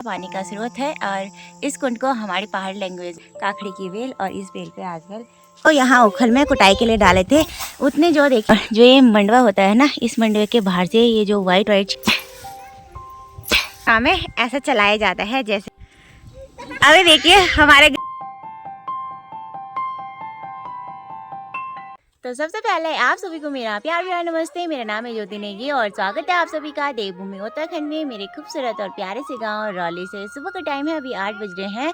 पानी का स्रोत है और इस कुंड को हमारी पहाड़ी लैंग्वेज काखड़ी की बेल और इस बेल पे आजकल तो यहाँ उखल में कुटाई के लिए डाले थे। उतने जो देखे जो ये मंडवा होता है ना, इस मंडवे के बाहर से ये जो वाइट हमें ऐसा चलाया जाता है। जैसे अभी देखिए हमारे तो सबसे पहले आप सभी को मेरा प्यार भरा नमस्ते। मेरा नाम है ज्योति नेगी और स्वागत है आप सभी का देवभूमि उत्तराखंड में मेरे खूबसूरत और प्यारे से गांव रौली से। सुबह का टाइम है, अभी 8 बज रहे हैं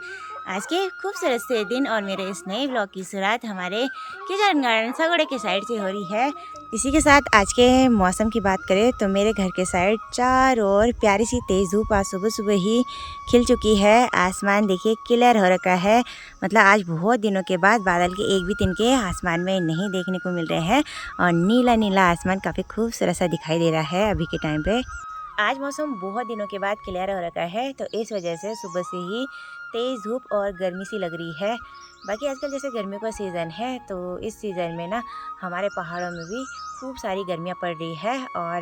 आज के खूबसूरत से दिन और मेरे इस नए ब्लॉग की शुरुआत हमारे किचन गार्डन सगोड़े के साइड से हो रही है। इसी के साथ आज के मौसम की बात करें तो मेरे घर के साइड चारों ओर प्यारी सी तेज़ धूप आज सुबह सुबह ही खिल चुकी है। आसमान देखिए क्लियर हो रखा है, मतलब आज बहुत दिनों के बाद बादल के एक भी तिनके आसमान में नहीं देखने को मिल रहे हैं और नीला नीला आसमान काफ़ी खूबसूरत सा दिखाई दे रहा है अभी के टाइम पे। आज मौसम बहुत दिनों के बाद क्लियर हो रखा है तो इस वजह से सुबह से ही तेज़ धूप और गर्मी सी लग रही है। बाकी आजकल जैसे गर्मियों का सीज़न है तो इस सीज़न में ना हमारे पहाड़ों में भी खूब सारी गर्मियाँ पड़ रही है। और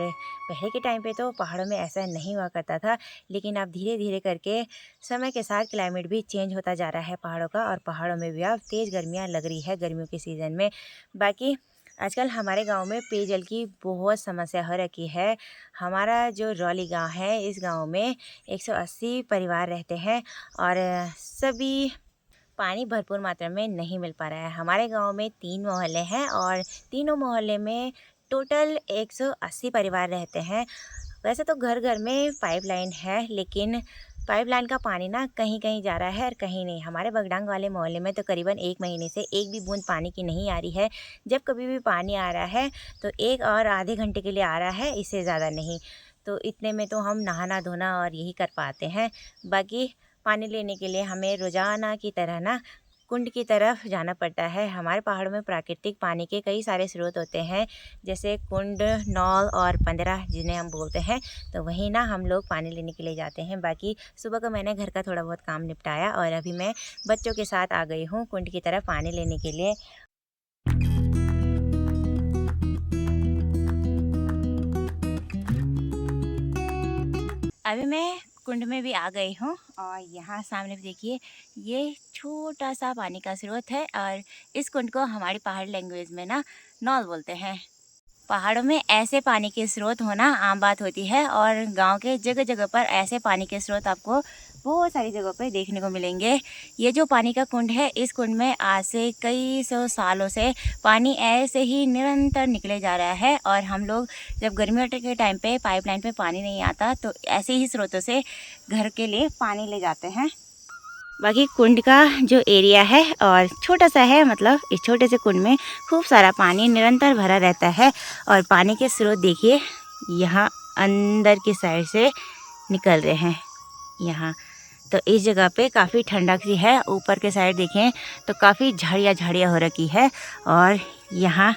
पहले के टाइम पे तो पहाड़ों में ऐसा नहीं हुआ करता था, लेकिन अब धीरे धीरे करके समय के साथ क्लाइमेट भी चेंज होता जा रहा है पहाड़ों का और पहाड़ों में भी अब तेज़ गर्मियाँ लग रही है गर्मियों के सीज़न में। बाकी आजकल हमारे गांव में पेयजल की बहुत समस्या हो रखी है। हमारा जो रौली गांव है, इस गांव में 180 परिवार रहते हैं और सभी पानी भरपूर मात्रा में नहीं मिल पा रहा है। हमारे गांव में 3 मोहल्ले हैं और तीनों मोहल्ले में टोटल 180 परिवार रहते हैं। वैसे तो घर घर में पाइपलाइन है, लेकिन पाइपलाइन का पानी ना कहीं कहीं जा रहा है और कहीं नहीं। हमारे बगडांग वाले मोहल्ले में तो करीबन 1 महीने से एक भी बूंद पानी की नहीं आ रही है। जब कभी भी पानी आ रहा है तो 1 और आधे घंटे के लिए आ रहा है, इससे ज़्यादा नहीं। तो इतने में तो हम नहाना धोना और यही कर पाते हैं। बाकी पानी लेने के लिए हमें रोज़ाना की तरह ना कुंड की तरफ जाना पड़ता है। हमारे पहाड़ों में प्राकृतिक पानी के कई सारे स्रोत होते हैं, जैसे कुंड, नौल और 15 जिन्हें हम बोलते हैं। तो वहीं ना हम लोग पानी लेने के लिए जाते हैं। बाकी सुबह को मैंने घर का थोड़ा बहुत काम निपटाया और अभी मैं बच्चों के साथ आ गई हूँ कुंड की तरफ पानी लेने के लिए। अभी मैं कुंड में भी आ गई हूँ और यहाँ सामने देखिए ये छोटा सा पानी का स्रोत है और इस कुंड को हमारी पहाड़ी लैंग्वेज में ना नौल बोलते हैं। पहाड़ों में ऐसे पानी के स्रोत होना आम बात होती है और गांव के जगह जगह पर ऐसे पानी के स्रोत आपको बहुत सारी जगहों पर देखने को मिलेंगे। ये जो पानी का कुंड है, इस कुंड में आज से कई सौ सालों से पानी ऐसे ही निरंतर निकले जा रहा है और हम लोग जब गर्मियों के टाइम पे पाइपलाइन पे पानी नहीं आता तो ऐसे ही स्रोतों से घर के लिए पानी ले जाते हैं। बाकी कुंड का जो एरिया है और छोटा सा है, मतलब इस छोटे से कुंड में खूब सारा पानी निरंतर भरा रहता है और पानी के स्रोत देखिए यहाँ अंदर की साइड से निकल रहे हैं। यहाँ तो इस जगह पे काफ़ी ठंडक सी है। ऊपर के साइड देखें तो काफ़ी झाड़ियाँ झाड़ियाँ हो रखी है और यहाँ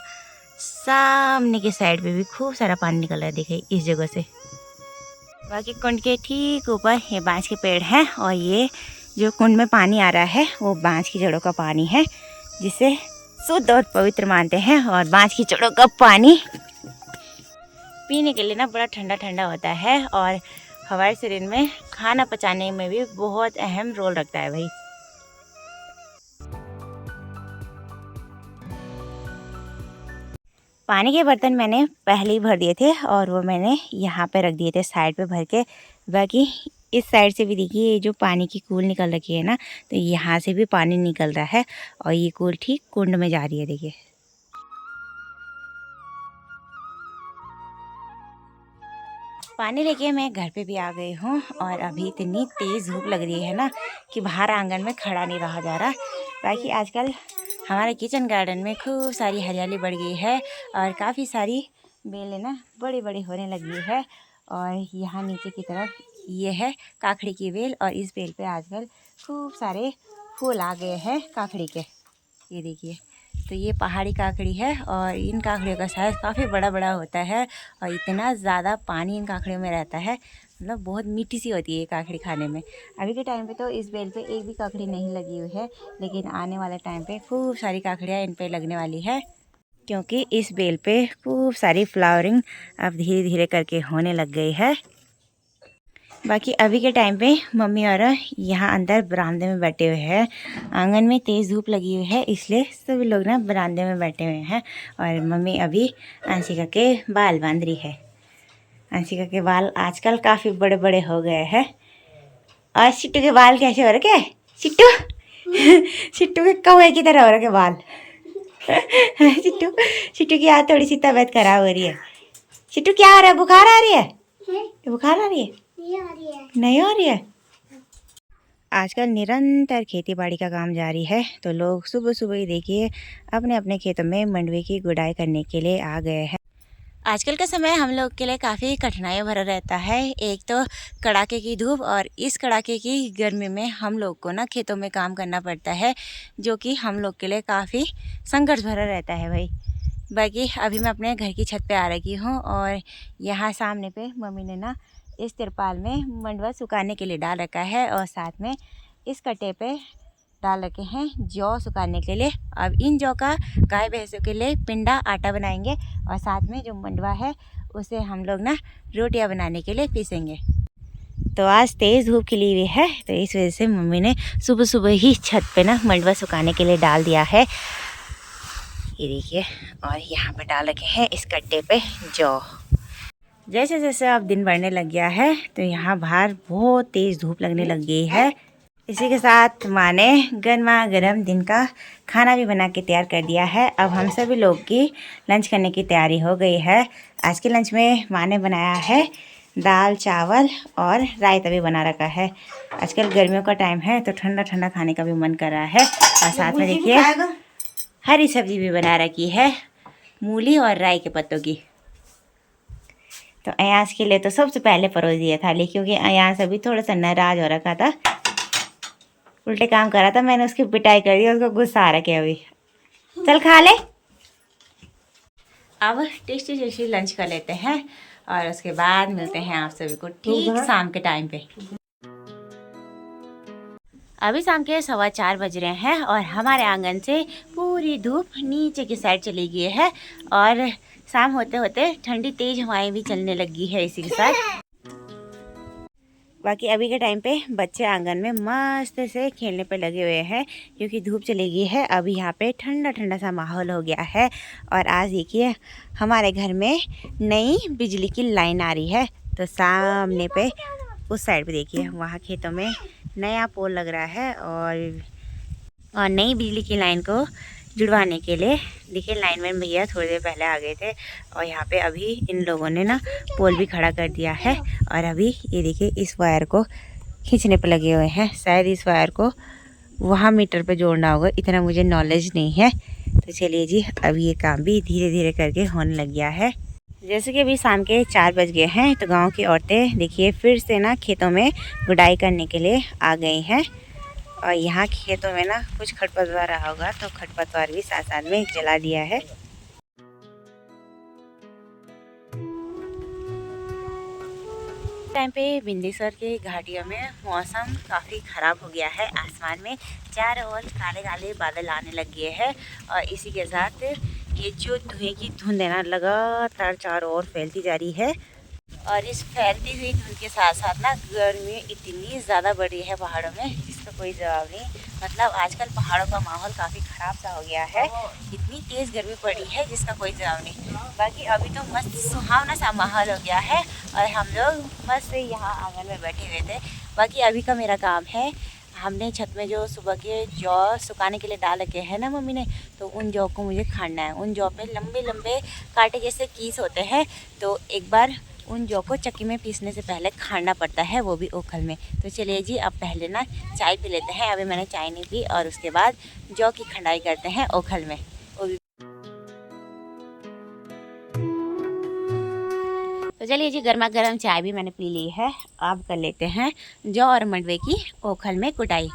सामने की साइड पे भी खूब सारा पानी निकल रहा है देखिए इस जगह से। बाकी कुंड के ठीक ऊपर ये बांस के पेड़ हैं और ये जो कुंड में पानी आ रहा है वो बांस की जड़ों का पानी है, जिसे शुद्ध और पवित्र मानते हैं। और बांस की जड़ों का पानी पीने के लिए ना बड़ा ठंडा ठंडा होता है और हमारे शरीर में खाना पचाने में भी बहुत अहम रोल रखता है भाई। पानी के बर्तन मैंने पहले ही भर दिए थे और वो मैंने यहाँ पे रख दिए थे साइड पे भर के। बाकी इस साइड से भी देखिए ये जो पानी की कूल निकल रखी है ना, तो यहाँ से भी पानी निकल रहा है और ये कूल ठीक कुंड में जा रही है देखिए। पानी लेके मैं घर पे भी आ गई हूँ और अभी इतनी तेज़ धूप लग रही है ना कि बाहर आंगन में खड़ा नहीं रहा जा रहा। बाकी आजकल हमारे किचन गार्डन में खूब सारी हरियाली बढ़ गई है और काफ़ी सारी बेलें ना बड़ी बड़ी होने लगी है। और यहाँ नीचे की तरफ ये है काखड़ी की बेल और इस बेल पे आजकल खूब सारे फूल आ गए हैं काखड़ी के। ये देखिए, तो ये पहाड़ी काकड़ी है और इन काकड़ियों का साइज़ काफ़ी बड़ा बड़ा होता है और इतना ज़्यादा पानी इन काकड़ियों में रहता है, मतलब बहुत मीठी सी होती है ये काकड़ी खाने में। अभी के टाइम पे तो इस बेल पे एक भी काकड़ी नहीं लगी हुई है, लेकिन आने वाले टाइम पे खूब सारी काकड़ियाँ इन पे लगने वाली है, क्योंकि इस बेल पे खूब सारी फ्लावरिंग अब धीरे धीरे करके होने लग गई है। बाकी अभी के टाइम पे मम्मी और यहाँ अंदर बरामदे में बैठे हुए हैं। आंगन में तेज़ धूप लगी हुई है, इसलिए सभी लोग ना बरामदे में बैठे हुए हैं। और मम्मी अभी अंशिका के बाल बांध रही है। अंशिका के बाल आजकल काफ़ी बड़े बड़े हो गए हैं। और सिट्टू के बाल कैसे हो रखे? सिट्टू सिट्टू के कौवे की तरह हो रखे बाल। सिट्टू सिट्टू की आज थोड़ी सी तबीयत खराब हो रही है। सिट्टू क्या हो रहा है? बुखार आ रही है? बुखार आ रही है? नहीं हो रही है। आजकल निरंतर खेती बाड़ी का काम जारी है, तो लोग सुबह सुबह ही देखिए अपने अपने खेतों में मंडवे की गुड़ाई करने के लिए आ गए हैं। आजकल का समय हम लोग के लिए काफ़ी कठिनाइयों भरा रहता है। एक तो कड़ाके की धूप और इस कड़ाके की गर्मी में हम लोग को ना खेतों में काम करना पड़ता है, जो कि हम लोग के लिए काफ़ी संघर्ष भरा रहता है भाई। बाकी अभी मैं अपने घर की छत पे आ रही हूँ और यहाँ सामने पे मम्मी ने ना इस तिरपाल में मंडवा सुखाने के लिए डाल रखा है और साथ में इस कट्टे पे डाल रखे हैं जौ सुखाने के लिए। अब इन जौ का गाय भैंसों के लिए पिंडा आटा बनाएंगे और साथ में जो मंडवा है उसे हम लोग ना रोटियां बनाने के लिए पीसेंगे। तो आज तेज़ धूप खिली हुई है, तो इस वजह से मम्मी ने सुबह सुबह ही छत पे ना मंडवा सुखाने के लिए डाल दिया है। ये देखिए, और यहाँ पे डाल रखे हैं इस कट्टे पे जौ। जैसे जैसे अब दिन बढ़ने लग गया है तो यहाँ बाहर बहुत तेज़ धूप लगने लग गई है। इसी के साथ माँ ने गर्मा गर्म दिन का खाना भी बना के तैयार कर दिया है। अब हम सभी लोग की लंच करने की तैयारी हो गई है। आज के लंच में माँ ने बनाया है दाल चावल और रायता भी बना रखा है। आजकल गर्मियों का टाइम है तो ठंडा ठंडा खाने का भी मन कर रहा है। और साथ में देखिए हरी सब्जी भी बना रखी है, मूली और राई के पत्तों की। तो अयास के लिए तो सबसे पहले परोस दिया था, लेकिन क्योंकि अयास अभी थोड़ा सा नाराज हो रखा था, उल्टे काम कर रहा था, मैंने उसकी पिटाई कर दी, उसको गुस्सा आ रखा है अभी। चल खा ले। अब टेस्टी टेस्टी लंच कर लेते हैं और उसके बाद मिलते हैं आप सभी को ठीक शाम के टाइम पे। अभी शाम के 4:15 बज रहे हैं और हमारे आंगन से पूरी धूप नीचे की साइड चली गई है और शाम होते होते ठंडी तेज हवाएं भी चलने लगी है इसी के साथ। बाकी अभी के टाइम पे बच्चे आंगन में मस्त से खेलने पे लगे हुए हैं, क्योंकि धूप चली गई है। अभी यहाँ पे ठंडा ठंडा सा माहौल हो गया है। और आज देखिए हमारे घर में नई बिजली की लाइन आ रही है, तो सामने पे उस साइड पे देखिए वहाँ खेतों में नया पोल लग रहा है और नई बिजली की लाइन को जुड़वाने के लिए देखिए लाइनमैन भैया थोड़ी देर पहले आ गए थे और यहाँ पे अभी इन लोगों ने ना पोल भी खड़ा कर दिया है। और अभी ये देखिए इस वायर को खींचने पर लगे हुए हैं। शायद इस वायर को वहाँ मीटर पे जोड़ना होगा, इतना मुझे नॉलेज नहीं है। तो चलिए जी, अभी ये काम भी धीरे धीरे करके होने लग गया है। जैसे कि अभी शाम के 4 बज गए हैं, तो गाँव की औरतें देखिए फिर से ना खेतों में गुड़ाई करने के लिए आ गई हैं। और यहाँ खेतों में ना कुछ खरपतवार रहा होगा, तो खरपतवार भी साथ साथ में जला दिया है। टाइम पे बिंदेश्वर के घाटियों में मौसम काफ़ी ख़राब हो गया है। आसमान में चारों ओर काले काले बादल आने लग गए हैं और इसी के साथ ये जो धुएं की धुंध है ना लगातार चारों ओर फैलती जा रही है। और इस फैलती हुई धुंध के साथ साथ ना गर्मी इतनी ज़्यादा बढ़ रही है पहाड़ों में, जिसका कोई जवाब नहीं। मतलब आजकल पहाड़ों का माहौल काफ़ी ख़राब सा हो गया है, इतनी तेज़ गर्मी पड़ी है जिसका कोई जवाब नहीं। बाकी अभी तो मस्त सुहावना सा माहौल हो गया है और हम लोग मस्त यहाँ आंगन में बैठे हुए थे। बाकी अभी का मेरा काम है, हमने छत में जो सुबह के जौ सुखाने के लिए डाल रखे हैं ना मम्मी ने, तो उन जौ को मुझे खाना है। उन जौ पे लंबे लंबे कांटे जैसे कीस होते हैं, तो एक बार उन जौ को चक्की में पीसने से पहले खाना पड़ता है, वो भी ओखल में। तो चलिए जी, अब पहले ना चाय पी लेते हैं। अभी मैंने चाय नहीं पी और उसके बाद जौ की खंडाई करते हैं ओखल में। तो चलिए जी, गर्मा गर्म चाय भी मैंने पी ली है। अब कर लेते हैं जौ और मंडवे की ओखल में कुटाई।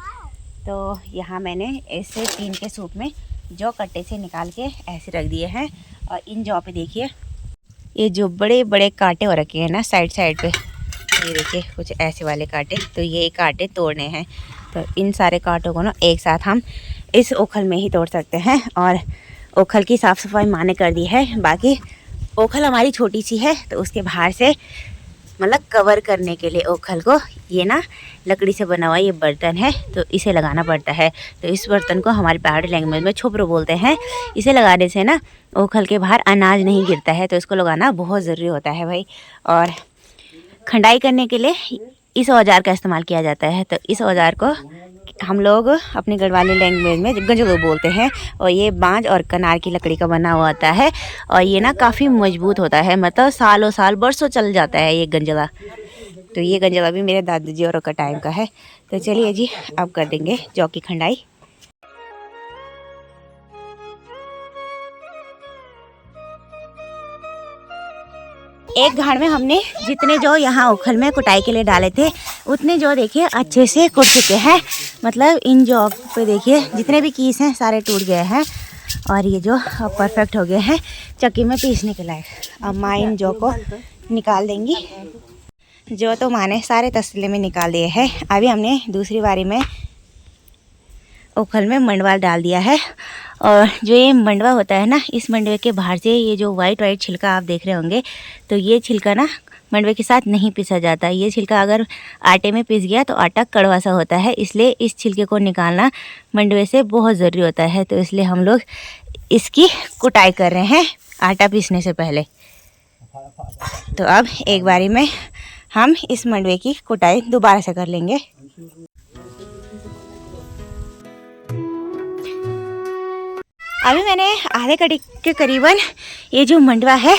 तो यहाँ मैंने ऐसे टीन के सूप में जौ कट्टे से निकाल के ऐसे रख दिए हैं। और इन जौ पे देखिए ये जो बड़े बड़े कांटे हो रखे हैं ना साइड साइड पे, ये देखिए कुछ ऐसे वाले कांटे, तो ये कांटे तोड़ने हैं। तो इन सारे कांटों को ना एक साथ हम इस ओखल में ही तोड़ सकते हैं। और ओखल की साफ़ सफाई माँ ने कर दी है। बाकी ओखल हमारी छोटी सी है, तो उसके बाहर से मतलब कवर करने के लिए ओखल को। ये ना लकड़ी से बना हुआ ये बर्तन है, तो इसे लगाना पड़ता है। तो इस बर्तन को हमारे पहाड़ी लैंग्वेज में छोपरो बोलते हैं। इसे लगाने से ना ओखल के बाहर अनाज नहीं गिरता है, तो इसको लगाना बहुत ज़रूरी होता है भाई। और खंडाई करने के लिए इस औजार का इस्तेमाल किया जाता है। तो इस औजार को हम लोग अपनी गढ़वाली लैंग्वेज में गंजलो बोलते हैं। और ये बांज और कनार की लकड़ी का बना हुआ होता है, और ये ना काफ़ी मजबूत होता है, मतलब सालों साल बरसों चल जाता है ये गंजला। तो ये गंजला भी मेरे दादाजी और का टाइम का है। तो चलिए जी, अब कर देंगे जौ की खंडाई। एक घाड़ में हमने जितने जो यहाँ उखल में कुटाई के लिए डाले थे उतने जो देखिए अच्छे से कुट चुके हैं। मतलब इन जौ पे देखिए जितने भी कीस हैं सारे टूट गए हैं, और ये जो परफेक्ट हो गए हैं चक्की में पीसने के लायक। अब माँ इन जौ को निकाल देंगी। जो तो माँ ने सारे तसले में निकाल दिए हैं। अभी हमने दूसरी बारी में उखल में मंडवा डाल दिया है। और जो ये मंडवा होता है ना, इस मंडवे के बाहर से ये जो वाइट छिलका आप देख रहे होंगे, तो ये छिलका ना मंडवे के साथ नहीं पीसा जाता। ये छिलका अगर आटे में पीस गया तो आटा कड़वा सा होता है, इसलिए इस छिलके को निकालना मंडवे से बहुत ज़रूरी होता है। तो इसलिए हम लोग इसकी कुटाई कर रहे हैं आटा पीसने से पहले। तो अब एक बारी में हम इस मंडवे की कुटाई दोबारा से कर लेंगे। अभी मैंने आधे कड़ी के करीबन ये जो मंडवा है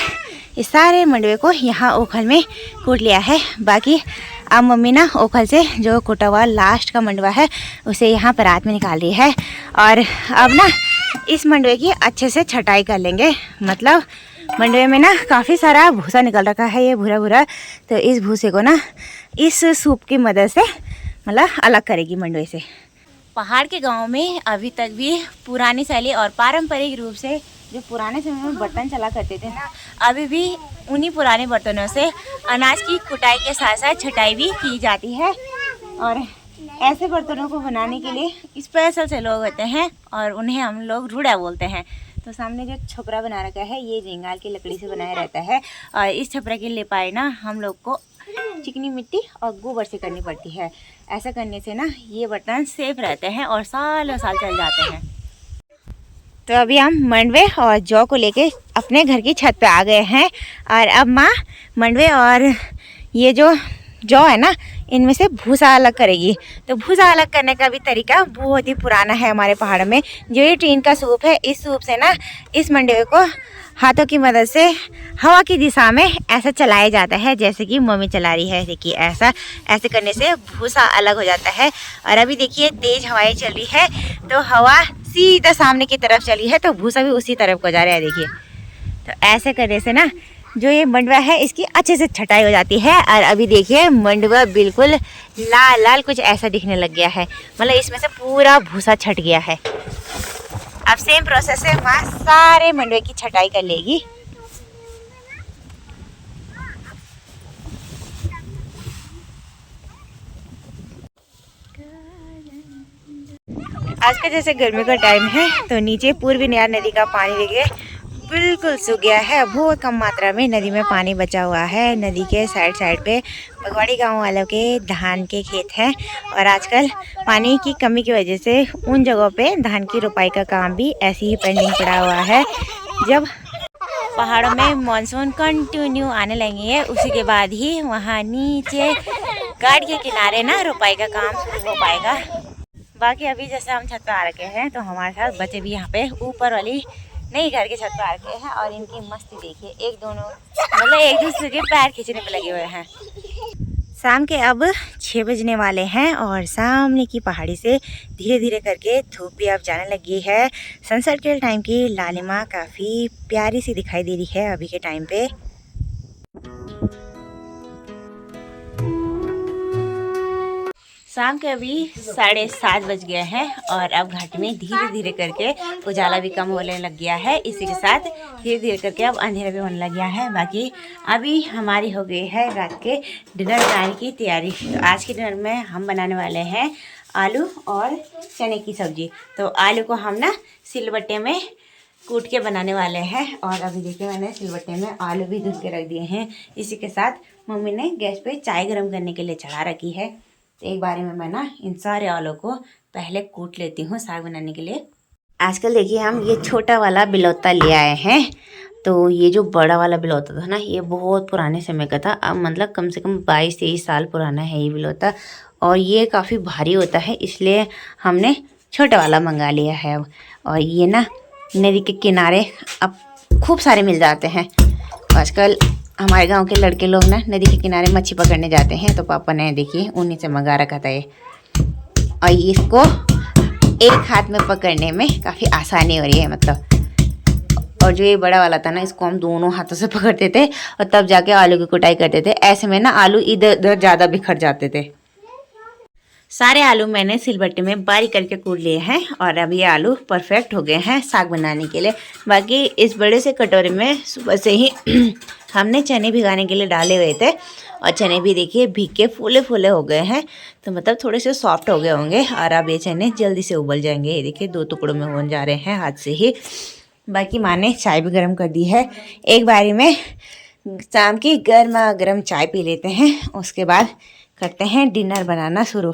इस सारे मंडवे को यहाँ ओखल में कूट लिया है। बाकी अब मम्मी ना ओखल से जो कूटा हुआ लास्ट का मंडवा है उसे यहाँ परात में निकाल रही है। और अब ना इस मंडवे की अच्छे से छटाई कर लेंगे। मतलब मंडवे में ना काफ़ी सारा भूसा निकल रखा है, ये भूरा भूरा। तो इस भूसे को ना इस सूप की मदद से मतलब अलग करेगी मंडवे से। पहाड़ के गांव में अभी तक भी पुरानी शैली और पारंपरिक रूप से जो पुराने समय में बर्तन चला करते थे ना, अभी भी उन्हीं पुराने बर्तनों से अनाज की कुटाई के साथ साथ छटाई भी की जाती है। और ऐसे बर्तनों को बनाने के लिए स्पेशल से लोग होते हैं और उन्हें हम लोग रूड़ा बोलते हैं। तो सामने जो छपरा बना रखा है ये झिंगाल की लकड़ी से बनाया रहता है, और इस छपरा की लिपाई ना हम लोग को चिकनी मिट्टी और गोबर से करनी पड़ती है। ऐसा करने से ना ये बर्तन सेफ रहते हैं और सालों साल चल जाते हैं। तो अभी हम मंडवे और जौ को लेके अपने घर की छत पे आ गए हैं। और अब माँ मंडवे और ये जो जौ है ना इनमें से भूसा अलग करेगी। तो भूसा अलग करने का भी तरीका बहुत ही पुराना है हमारे पहाड़ में। जो ये टीन का सूप है, इस सूप से ना इस मंडवे को हाथों की मदद से हवा की दिशा में ऐसा चलाया जाता है, जैसे कि मम्मी चला रही है। देखिए ऐसे करने से भूसा अलग हो जाता है। और अभी देखिए तेज हवाएं चल रही है, तो हवा सीधा सामने की तरफ चली है, तो भूसा भी उसी तरफ को जा रहा है। देखिए तो ऐसे करने से ना जो ये मंडवा है इसकी अच्छे से छटाई हो जाती है। और अभी देखिए मंडवा बिल्कुल लाल लाल कुछ ऐसा दिखने लग गया है, मतलब इसमें से पूरा भूसा छट गया है। अब सेम प्रोसेस से माँ सारे मंडवे की छटाई कर लेगी। आज का जैसे गर्मी का टाइम है, तो नीचे पूर्वी नयार नदी का पानी देखिए बिल्कुल सूख गया है। बहुत कम मात्रा में नदी में पानी बचा हुआ है। नदी के साइड पे बगवाड़ी गांव वालों के धान के खेत हैं, और आजकल पानी की कमी की वजह से उन जगहों पे धान की रोपाई का काम भी ऐसे ही पेंडिंग पड़ा हुआ है। जब पहाड़ों में मानसून कंटिन्यू आने लगेंगे उसी के बाद ही वहाँ नीचे घाट के किनारे ना रोपाई का काम हो पाएगा। बाकी अभी जैसे हम छत पे आ रखे हैं, तो हमारे साथ बच्चे भी यहाँ पे ऊपर वाली नई घर के छत पे आ रखे हैं। और इनकी मस्ती देखिए, एक दोनों मतलब एक दूसरे के पैर खींचने पे लगे हुए हैं। शाम के अब 6 बजने वाले हैं, और सामने की पहाड़ी से धीरे धीरे करके धूप भी अब जाने लगी है। सनसेट के टाइम की लालिमा काफ़ी प्यारी सी दिखाई दे रही है अभी के टाइम पे। शाम के अभी 7:30 बज गए हैं, और अब घाटी में धीरे धीरे करके उजाला भी कम होने लग गया है। इसी के साथ धीरे धीरे करके अब अंधेरा भी होने लग गया है। बाकी अभी हमारी हो गई है रात के डिनर बनाने की तैयारी। तो आज के डिनर में हम बनाने वाले हैं आलू और चने की सब्जी। तो आलू को हम ना सिलबट्टे में कूट के बनाने वाले हैं, और अभी देखिए मैंने सिलबट्टे में आलू भी धुल के रख दिए हैं। इसी के साथ मम्मी ने गैस पे चाय गर्म करने के लिए चढ़ा रखी है। तो एक बारी में मैं ना इन सारे आलू को पहले कूट लेती हूँ साग बनाने के लिए। आजकल देखिए हम ये छोटा वाला बिलौता ले आए हैं। तो ये जो बड़ा वाला बिलौता था ना, ये बहुत पुराने समय का था। अब मतलब कम से कम 22-23 साल पुराना है ये बिलौता, और ये काफ़ी भारी होता है, इसलिए हमने छोटा वाला मंगा लिया है। और ये ना नदी के किनारे अब खूब सारे मिल जाते हैं। आजकल हमारे गांव के लड़के लोग ना नदी के किनारे मच्छी पकड़ने जाते हैं, तो पापा ने देखिए उन्हीं से मंगा रखा था ये। और इसको एक हाथ में पकड़ने में काफ़ी आसानी हो रही है मतलब। और जो ये बड़ा वाला था ना, इसको हम दोनों हाथों से पकड़ते थे और तब जाके आलू की कुटाई करते थे। ऐसे में ना आलू इधर उधर ज़्यादा बिखर जाते थे। सारे आलू मैंने सिलबट्टे में बारीक करके कूट लिए हैं और अब ये आलू परफेक्ट हो गए हैं साग बनाने के लिए। बाकी इस बड़े से कटोरे में सुबह से ही हमने चने भिगाने के लिए डाले हुए थे, और चने भी देखिए भीग के फूले फूले हो गए हैं, तो मतलब थोड़े से सॉफ्ट हो गए होंगे। और अब ये चने जल्दी से उबल जाएंगे। ये देखिए 2 टुकड़ों में हो जा रहे हैं हाथ से ही। बाकी माँ ने चाय भी गर्म कर दी है। एक बारी में शाम की गर्मा गर्म चाय पी लेते हैं, उसके बाद करते हैं डिनर बनाना शुरू।